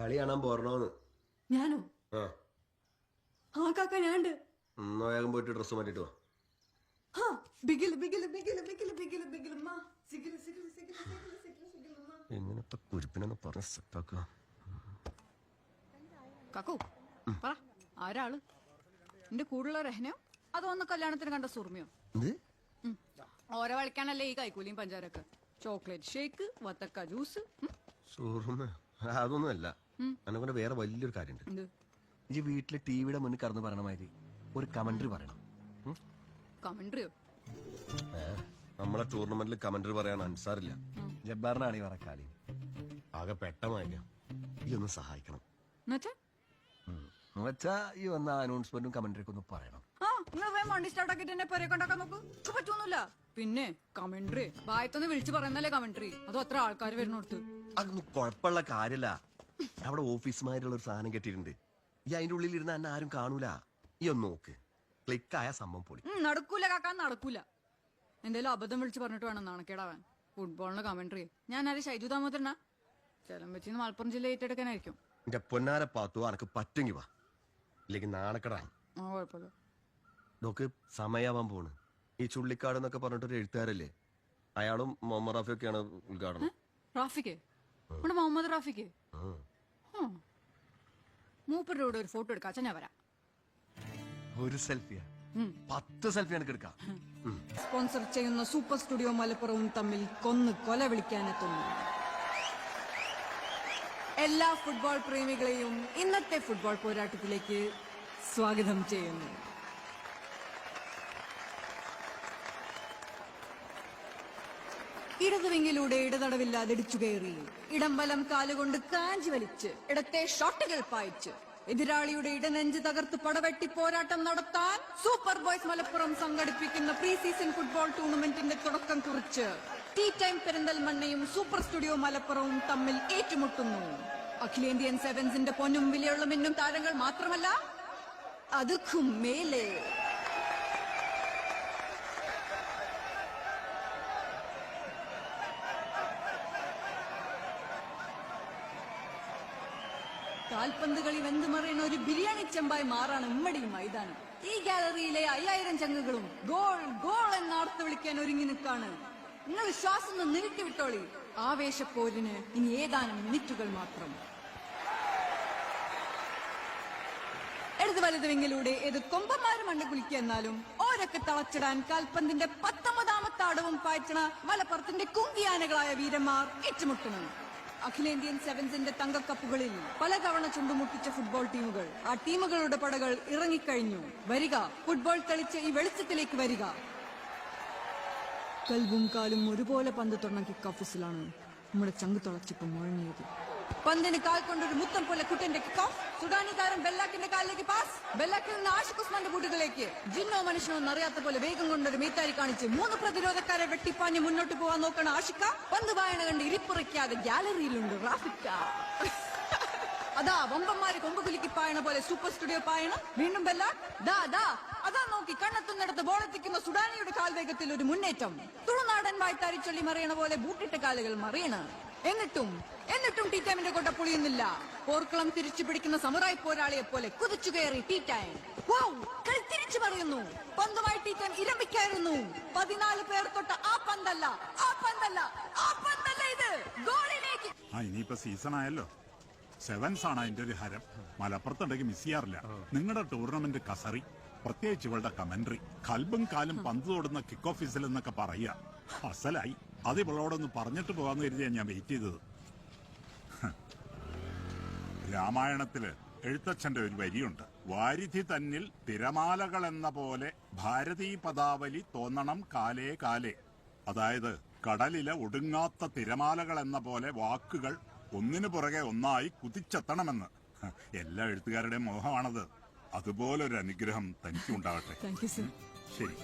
കളി കാണാൻ പോരണോന്ന്. ഞാനോ? ആ കാക്ക ഞാനുണ്ട്. വേഗം പോയിട്ട് ഡ്രസ്സ് മാറ്റിട്ട് വാ. എങ്ങനത്തെ കുരിപ്പിനെന്ന് പറഞ്ഞ സെറ്റാക്കുക. കാക്കു പറ, ആരാള്? എന്റെ കൂടുള്ള രഹനയോ അതോ ഒന്ന് കല്യാണത്തിന് കണ്ട സുർമിയോ? ഓരോ കളിക്കാനല്ലേ ഈ കൈക്കൂലിയും പഞ്ചാരൊക്കെ. ചോക്ലേറ്റ് ഷേക്ക്, വത്തക്ക ജ്യൂസ്. സുർമ അതൊന്നുമല്ല. എന്നെ വേറെ വലിയൊരു കാര്യമുണ്ട്. ഈ വീട്ടിലെ ടിവിയുടെ മുന്നിൽ കറന്ന് പറയണ മാതിരി ഒരു കമന്ററി പറയണം. കമന്ററിയോ? നമ്മളെ ടൂർണമെന്റിൽ കമന്ററി പറയാൻ അൻസാറില്ല. ജബ്ബാറിനാണ് ഈ പറക്കാലി. ആകെ പെട്ടമായില്ല. ഈ ഒന്ന് സഹായിക്കണം. വെച്ചാ ഈ വന്ന അനൗൺസ്മെന്റും കമന്ററിയൊക്കെ ഒന്ന് പറയണം. പിന്നെ കമന്ററി ബായത്തൊന്ന് വിളിച്ചു പറയുന്നല്ലേ കമന്ററി. അതോ അത്ര ആൾക്കാർ വരുന്നോടത്ത് അതൊന്നും കുഴപ്പമുള്ള കാര്യല്ല. അവിടെ ഓഫീസുമാരുള്ള ഒരു സാധനം കെട്ടിയിട്ടുണ്ട്. ഈ അതിന്റെ ഉള്ളിൽ ഇരുന്ന് എന്നെ ആരും കാണൂല. ഈ ഒന്ന് നോക്ക്, ക്ലിക്കായ സംഭവം പൊളി. നടക്കൂല കാക്കാൻ, നടക്കൂല. എന്തേലും അബദ്ധം വിളിച്ച് പറഞ്ഞിട്ട് വേണം നാണക്കേടാവാൻ. ഫുട്ബോളിന്റെ കമന്ററി ഞാൻ ആര് ഷൈജു ദാമോദരനാ? ചെലം വെച്ചിന്ന് മലപ്പുറം ജില്ല ഏറ്റെടുക്കാനായിരിക്കും. എന്റെ പൊന്നാരെ പാത്തു എനക്ക് പറ്റുമെങ്കി വാ, ഇല്ലെങ്കിൽ നാണക്കടാണ്. കുഴപ്പമില്ല. നോക്ക്, സമയാവാൻ പോണ്. ഈ ചുള്ളിക്കാട് എന്നൊക്കെ പറഞ്ഞിട്ടൊരു എഴുത്തുകാരല്ലേ, അയാളും മുഹമ്മദ് റാഫിയൊക്കെയാണ് ഉദ്ഘാടനം. റാഫിക്ക്? നമ്മുടെ മുഹമ്മദ് റാഫിക്ക്? മൂപ്പരുടെ കൂടെ ഒരു ഫോട്ടോ എടുക്കാം. അച്ഛൻ ഞാൻ വരാം. ഒരു സെൽഫിയാ? 10 സെൽഫി എനിക്ക് എടുക്കാം. സ്പോൺസർ ചെയ്യുന്ന സൂപ്പർ സ്റ്റുഡിയോ മലപ്പുറവും തമ്മിൽ കൊന്ന് കൊല വിളിക്കാനെത്തുന്നു. എല്ലാ ഫുട്ബോൾ പ്രേമികളെയും ഇന്നത്തെ ഫുട്ബോൾ പോരാട്ടത്തിലേക്ക് സ്വാഗതം ചെയ്യുന്നു. ഇടതുവിങ്ങിലൂടെ ഇടതടവില്ലാതെ ഇടിച്ചു കയറി ഇടം വലം കാലുകൊണ്ട് കാഞ്ചി വലിച്ച് ഇടത്തെ ഷോട്ടുകൾ പായിച്ച് എതിരാളിയുടെ ഇടനെഞ്ച് തകർത്ത് പടവെട്ടി പോരാട്ടം നടത്താൻ സൂപ്പർ ബോയ്സ് മലപ്പുറം സംഘടിപ്പിക്കുന്ന പ്രീ സീസൺ ഫുട്ബോൾ ടൂർണമെന്റിന്റെ തുടക്കം കുറിച്ച് ടീ ടൈം പെരിന്തൽമണ്ണയും സൂപ്പർ സ്റ്റുഡിയോ മലപ്പുറവും തമ്മിൽ ഏറ്റുമുട്ടുന്നു. അഖിലേന്ത്യൻ സെവൻസിന്റെ പൊന്നും വിലയുള്ള മിന്നും താരങ്ങൾ മാത്രമല്ല, അതുക്കും മേലെ കാൽപന്ത് കളി വെന്തുമറിയുന്ന ഒരു ബിരിയാണി ചെമ്പായി മാറാണ് ഉമ്മടി മൈതാനം. ഈ ഗാലറിയിലെ 5000 ചങ്ങുകളും ഗോൾ ഗോൾ എന്നാർത്ത് വിളിക്കാൻ ഒരുങ്ങി നിൽക്കാണ്. നിങ്ങൾ ശ്വാസം നീട്ടി വിട്ടോളി. ആവേശപ്പോരിന് ഇനി ഏതാനും മിനിറ്റുകൾ മാത്രം. ഇടത് വലത് വിങ്ങിലൂടെ ഏത് കൊമ്പന്മാരും മണ്ണ് കുളിക്കുക എന്നാലും ഓരൊക്കെ തളച്ചിടാൻ കാൽപന്തിന്റെ 19ാമത്തെ അടവും പായ്ച്ചണ മലപ്പുറത്തിന്റെ കുങ്കിയാനകളായ വീരന്മാർ ഏറ്റുമുട്ടണം. അഖിലേന്ത്യൻ സെവൻസിന്റെ തങ്കക്കപ്പുകളിൽ പലതവണ ചുണ്ടുമുട്ടിച്ച ഫുട്ബോൾ ടീമുകൾ, ആ ടീമുകളുടെ പടകൾ ഇറങ്ങിക്കഴിഞ്ഞു. വരിക, ഫുട്ബോൾ കളിച്ച് ഈ വെളിച്ചത്തിലേക്ക് വരിക. കൽവും കാലും ഒരുപോലെ പന്ത് തൊടണം കിക്ക് ഓഫീസിലാണ് നമ്മുടെ ചങ്ക് തുളച്ചിപ്പം മുഴങ്ങിയത്. പന്തിന് കാൽ കൊണ്ടൊരു മുത്തം പോലെ കുട്ടന്റെ കിക്ക് ഓഫ്. സുഡാനി താരം ബെല്ലാക്കിന്റെ കാലിലേക്ക് പാസ്. ബെല്ലാക്കിൽ നിന്ന് ആഷിഖ് ഉസ്മാന്റെ ബൂട്ടുകളിലേക്ക്. ജിന്നോ മനുഷ്യനോ എന്നറിയാത്ത പോലെ വേഗം കൊണ്ടൊരു മീത്താരി കാണിച്ച് 3 പ്രതിരോധക്കാരെ വെട്ടിപ്പാഞ്ഞ് മുന്നോട്ട് പോവാൻ നോക്കണ ആഷിക്ക പന്ത് വായന കണ്ട് ഇരിപ്പുറയ്ക്കാതെ ഗാലറിയിലുണ്ട് റാഫിക്ക. അതാ വമ്പന്മാര് കൊമ്പ് കുലുക്കി പായണ പോലെ സൂപ്പർ സ്റ്റുഡിയോ പായണം. വീണ്ടും ബെല്ലാക്ക്. അതാ നോക്കി കണ്ണെത്തുന്നിടത്ത് ബോളെത്തിക്കുന്ന സുഡാനിയുടെ കാൽവേഗത്തിൽ ഒരു മുന്നേറ്റം. തുളുനാടൻ വായ്ത്താരി ചൊല്ലി മറിയണ പോലെ ബൂട്ടിട്ട കാലുകൾ മറിയണ. എന്നിട്ടും ടീ ടൈമിന്റെ കൊട്ട പൊളിയുന്നില്ല. പോർക്കളം തിരിച്ചു പിടിക്കുന്ന സമുറായി പോരാളിയെ പോലെ കുതിച്ചു കയറി ടീ ടൈം. കളി തിരിച്ചു പറയുന്നു. പന്തുമായി ടീ ടൈം ഇരമ്പിക്കായിരുന്നു. 14 പേർ തൊട്ട ആ പന്തല്ല ഇത് ഗോളിലേക്ക്. ഇനിയിപ്പോ സീസൺ ആയല്ലോ. സെവൻസ് ആണ് അതിന്റെ ഒരു ഹരം. മലപ്പുറത്തുണ്ടെങ്കിൽ മിസ് ചെയ്യാറില്ല. നിങ്ങളുടെ ടൂർണമെന്റ് കസറി, പ്രത്യേകിച്ച് ഇവളുടെ കമന്ററി. കൽബും കാലും പന്ത് തൊടുന്ന കിക്ക് ഓഫീസിൽ എന്നൊക്കെ പറയുക അസലായി. അത് ഇവളോടൊന്ന് പറഞ്ഞിട്ട് പോകാന്ന് കരുതിയാണ് ഞാൻ വെയിറ്റ് ചെയ്തത്. രാമായണത്തില് എഴുത്തച്ഛന്റെ ഒരു വരിയുണ്ട്: വാരിധി തന്നിൽ തിരമാലകൾ എന്ന പോലെ ഭാരതീ പദാവലി തോന്നണം കാലേ കാലേ. അതായത് കടലിലെ ഒടുങ്ങാത്ത തിരമാലകൾ എന്ന പോലെ വാക്കുകൾ ഒന്നിനു പുറകെ ഒന്നായി കുതിച്ചെത്തണമെന്ന്. എല്ലാ എഴുത്തുകാരുടെയും മോഹമാണത്. അതുപോലൊരു അനുഗ്രഹം തനിക്കുണ്ടാവട്ടെ. ശരി. ശരി.